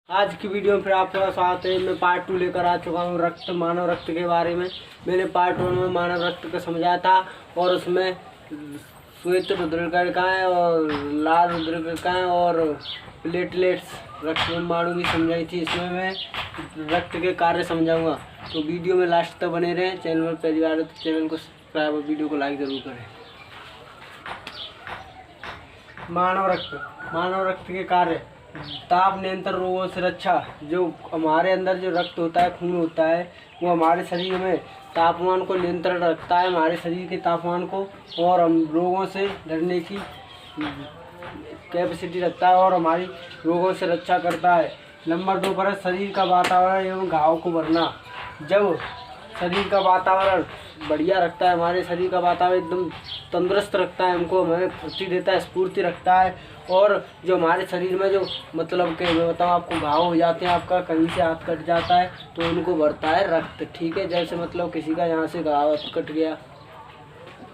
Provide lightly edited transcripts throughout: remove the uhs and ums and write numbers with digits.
आज की वीडियो में फिर आपका स्वागत है। मैं पार्ट 2 लेकर आ चुका हूँ रक्त, मानव रक्त के बारे में। मैंने पार्ट 1 में मानव रक्त को समझाया था और उसमें श्वेत रुधिरकणिकाएं और लाल रुधिरकणिकाएं और प्लेटलेट्स रक्त परमाणु भी समझाई थी। इसमें मैं रक्त के कार्य समझाऊंगा, तो वीडियो में लास्ट तक बने रहें। चैनल पर पहली बार तो चैनल को सब्सक्राइब और वीडियो को लाइक ज़रूर करें। मानव रक्त के कार्य: ताप नियंत्रण, रोगों से रक्षा। जो हमारे अंदर जो रक्त होता है, खून होता है, वो हमारे शरीर में तापमान को नियंत्रण रखता है, हमारे शरीर के तापमान को, और हम रोगों से लड़ने की कैपेसिटी रखता है और हमारी रोगों से रक्षा करता है। नंबर 2 पर है शरीर का वातावरण एवं घाव को भरना। जब शरीर का वातावरण बढ़िया रखता है, हमारे शरीर का वातावरण एकदम तंदुरुस्त रखता है, हमको हमें फुर्ती देता है, स्फूर्ति रखता है। और जो हमारे शरीर में जो मतलब कि मैं बताऊँ आपको, घाव हो जाते हैं, आपका कहीं से हाथ कट जाता है तो उनको भरता है रक्त। ठीक है, जैसे मतलब किसी का यहाँ से घाव कट गया,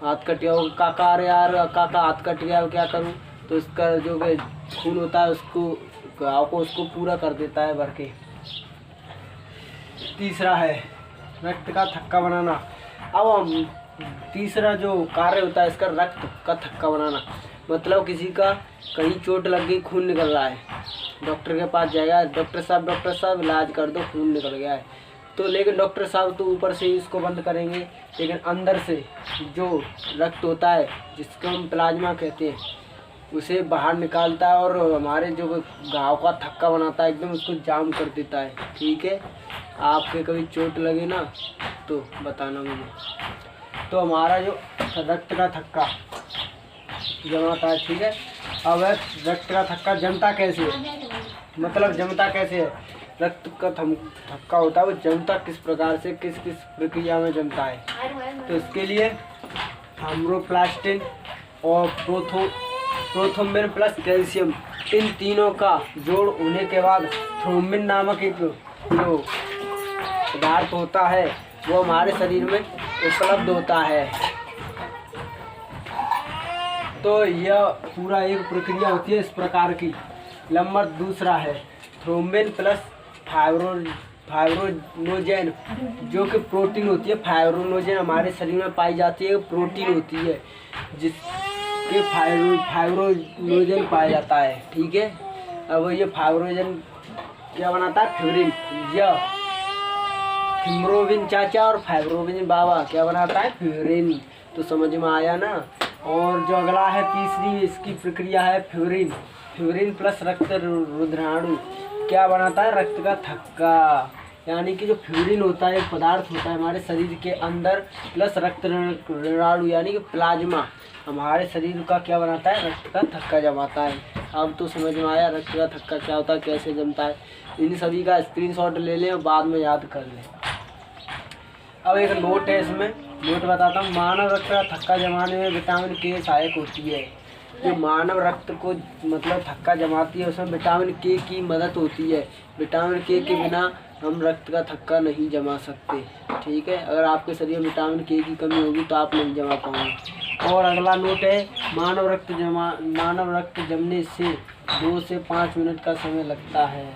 हाथ कट गया, वो काका अरे यार काका हाथ कट गया, क्या करूँ, तो इसका जो खून होता है उसको, घाव को, उसको पूरा कर देता है भर के। तीसरा है रक्त का थक्का बनाना। अब हम तीसरा जो कार्य होता है इसका, रक्त का थक्का बनाना। मतलब किसी का कहीं चोट लग गई, खून निकल रहा है, डॉक्टर के पास जाएगा, डॉक्टर साहब इलाज कर दो, खून निकल गया है। तो लेकिन डॉक्टर साहब तो ऊपर से ही इसको बंद करेंगे, लेकिन अंदर से जो रक्त होता है, जिसको हम प्लाज्मा कहते हैं, उसे बाहर निकालता है और हमारे जो घाव का थक्का बनाता है, एकदम उसको जाम कर देता है। ठीक है, आपके कभी चोट लगे ना तो बताना मुझे। तो हमारा जो रक्त का थक्का जमाता है। ठीक है, अब रक्त का थक्का जमता कैसे है, मतलब जमता कैसे है, रक्त का थक्का होता है वो जमता किस प्रकार से, किस किस प्रक्रिया में जमता है। तो इसके लिए अम्ब्रोप्लास्टिन और प्रोथ्रोम्बिन प्लस कैल्शियम, इन तीनों का जोड़ होने के बाद थ्रोम्बिन नामक एक जो पदार्थ होता है वो हमारे शरीर में उपलब्ध होता है। तो यह पूरा एक प्रक्रिया होती है इस प्रकार की। नंबर दूसरा है थ्रोम्बिन प्लस फाइब्रोनोजेन, जो कि प्रोटीन होती है। फाइब्रोनोजेन हमारे शरीर में पाई जाती है, प्रोटीन होती है जिसके फाइब्रोनोजेन पाया जाता है। ठीक है, अब ये फाइब्रोनोजेन क्या बनाता है, फ्यूरिन। यह फिम्रोविन चाचा और फाइब्रोविन बाबा क्या बनाता है, फ्यूरिन। तो समझ में आया ना। और जो अगला है तीसरी इसकी प्रक्रिया है फ्यूरिन प्लस रक्त रुधिराणु क्या बनाता है, रक्त का थक्का। यानी कि जो फ्यूरिन होता है, एक पदार्थ होता है हमारे शरीर के अंदर, प्लस रक्त रुधिराणु यानी कि प्लाज्मा हमारे शरीर का क्या बनाता है, रक्त का थक्का जमाता है। अब तो समझ में आया रक्त का थक्का क्या होता है, कैसे जमता है। इन सभी का स्क्रीनशॉट ले लें और बाद में याद कर लें। अब एक नोट है, इसमें नोट बताता हूँ। मानव रक्त का थक्का जमाने में विटामिन के सहायक होती है। जो मानव रक्त को मतलब थक्का जमाती है, उसमें विटामिन के की मदद होती है। विटामिन के बिना हम रक्त का थक्का नहीं जमा सकते। ठीक है, अगर आपके शरीर में विटामिन के की कमी होगी तो आप नहीं जमा पाएंगे। और अगला नोट है मानव रक्त जमने से 2 से 5 मिनट का समय लगता है।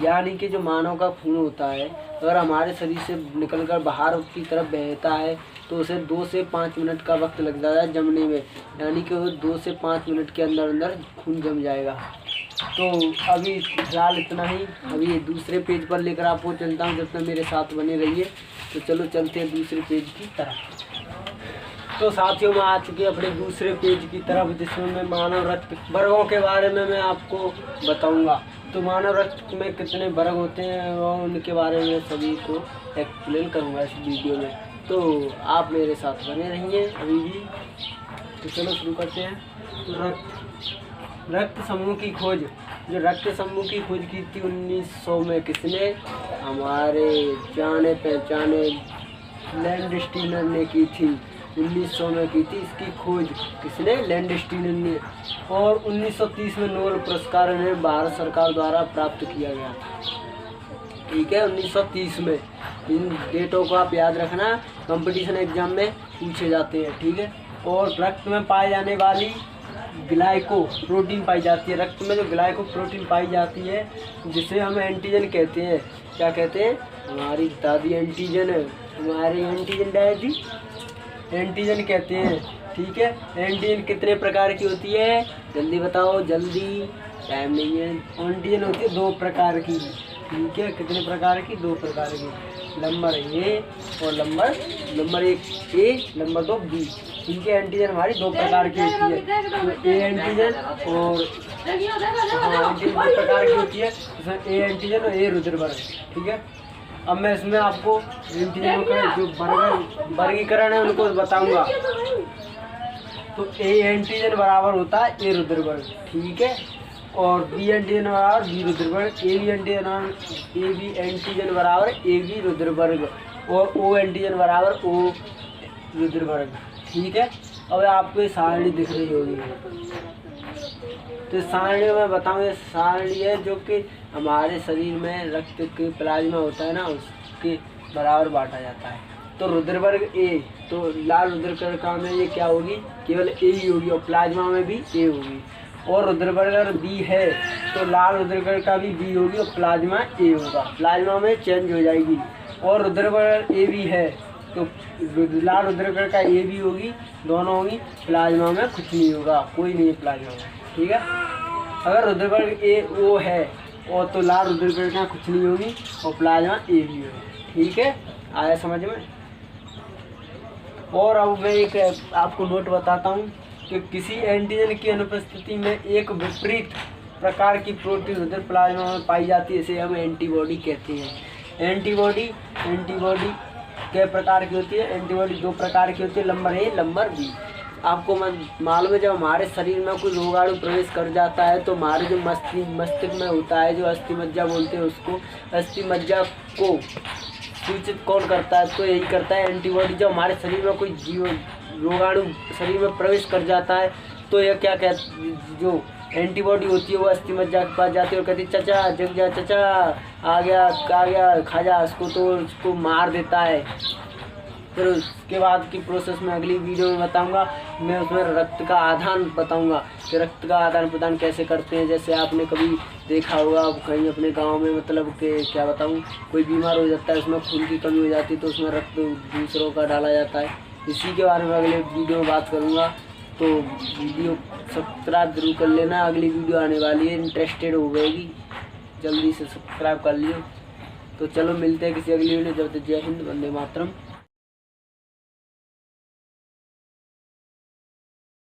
यानी कि जो मानव का खून होता है, अगर हमारे शरीर से निकलकर बाहर की तरफ बहता है तो उसे 2 से 5 मिनट का वक्त लग जाता है जमने में। यानी कि वो 2 से 5 मिनट के अंदर अंदर खून जम जाएगा। तो अभी फिलहाल इतना ही। अभी दूसरे पेज पर लेकर आपको चलता हूँ, जब तक मेरे साथ बने रहिए। तो चलो चलते हैं दूसरे पेज की तरफ। तो साथियों में आ चुके अपने दूसरे पेज की तरफ, जिसमें मैं मानव रक्त वर्गों के बारे में मैं आपको बताऊँगा। तो मानव रक्त में कितने वर्ग होते हैं और उनके बारे में सभी को एक्सप्लेन करूँगा इस वीडियो में। तो आप मेरे साथ बने रहिए अभी भी। तो चलो शुरू करते हैं। तो रक्त समूह की खोज, जो रक्त समूह की खोज की थी 1900 में किसने, हमारे जाने पहचाने लैंडस्टीनर ने की थी। 1900 में की थी इसकी खोज किसने, लैंडस्टीनर ने। और 1930 में नोबेल पुरस्कार इन्हें भारत सरकार द्वारा प्राप्त किया गया था। ठीक है, 1930 में। इन डेटों को आप याद रखना, कंपटीशन एग्जाम में पूछे जाते हैं। ठीक है, और रक्त में पाए जाने वाली ग्लाइको प्रोटीन पाई जाती है, रक्त में जो ग्लाइको प्रोटीन पाई जाती है जिसे हम एंटीजन कहते हैं। क्या कहते हैं? हमारी दादी एंटीजन, हमारी एंटीजन दादी एंटीजन कहते हैं। ठीक है, एंटीजन कितने प्रकार की होती है? जल्दी बताओ, जल्दी, टाइम नहीं है। एंटीजन होती है 2 प्रकार की। ठीक है, कितने प्रकार की? 2 प्रकार की। नंबर ए और नंबर 1 ए, नंबर 2 बी। ठीक है, एंटीजन हमारी 2 प्रकार की होती है। तो ए एंटीजन और एंटीजन 2 प्रकार की होती है, इसमें ए एंटीजन और ए रुधिरवर्ग। ठीक है, अब मैं इसमें आपको एंटीजनों का जो वर्गीकरण है उनको बताऊंगा। तो ए एंटीजन बराबर होता है ए रुधिरवर्ग। ठीक है, और बी एंटीजन बराबर बी रुधिरवर्ग, ए बी एंटीजन बराबर ए बी रुधिरवर्ग, और ओ एंटीजन बराबर ओ रुधिरवर्ग। ठीक है, अब आपको ये सारणी दिख रही होगी। तो सारणी में बताऊँ, ये सारणी है जो कि हमारे शरीर में रक्त के प्लाज्मा होता है ना, उसके बराबर बांटा जाता है। तो रुधिरवर्ग ए, तो लाल रुधिरकणिका में ये क्या होगी? केवल ए ही होगी, और प्लाज्मा में भी ए होगी। और रुधिरवर्ग अगर बी है तो लाल रुधिरकणिका भी बी होगी और प्लाज्मा ए होगा, प्लाज्मा में चेंज हो जाएगी। और रुधिरवर्ग ए बी है तो लाल रुधिरकणिका ए बी होगी, दोनों होगी, प्लाज्मा में कुछ नहीं होगा, कोई नहीं है प्लाज्मा में। ठीक है, अगर रुधिरवर्ग ए ओ है और तो लाल रुधिरकणिका कुछ नहीं होगी और प्लाज्मा ए बी होगी। ठीक है, आया समझ में? और अब मैं एक आपको नोट बताता हूँ कि किसी एंटीजन की अनुपस्थिति में एक विपरीत प्रकार की प्रोटीन रुधिर प्लाज्मा में पाई जाती है, इसे हम एंटीबॉडी कहते हैं। एंटीबॉडी कई प्रकार की होती है? एंटीबॉडी 2 प्रकार की होती है, नंबर ए, नंबर बी। आपको मालूम है, जब हमारे शरीर में कोई रोगाणु प्रवेश कर जाता है तो हमारे जो मस्तिष्क में होता है, जो अस्थि मज्जा बोलते हैं उसको, अस्थि मज्जा को सूचित कौन करता है? तो यही करता है एंटीबॉडी। जब हमारे शरीर में कोई रोगाणु शरीर में प्रवेश कर जाता है तो यह क्या कहती, जो एंटीबॉडी होती है वो अस्थि मज्जा के पास जाती है और कहती है चाचा जग जा, चाचा आ गया खा जा इसको, तो उसको मार देता है। फिर उसके बाद की प्रोसेस में अगली वीडियो में बताऊंगा। मैं उसमें रक्त का आदान बताऊंगा कि रक्त का आदान प्रदान कैसे करते हैं। जैसे आपने कभी देखा होगा कहीं अपने गांव में, मतलब कि क्या बताऊं, कोई बीमार हो जाता है, उसमें खून की कमी हो जाती है तो उसमें रक्त दूसरों का डाला जाता है। इसी के बारे में अगले वीडियो में बात करूँगा, तो वीडियो सब्सक्राइब जरूर कर लेना। अगली वीडियो आने वाली है, इंटरेस्टेड हो गएगी, जल्दी से सब्सक्राइब कर लियो। तो चलो मिलते हैं किसी अगली वीडियो, जब तक जय हिंद, वंदे मातरम।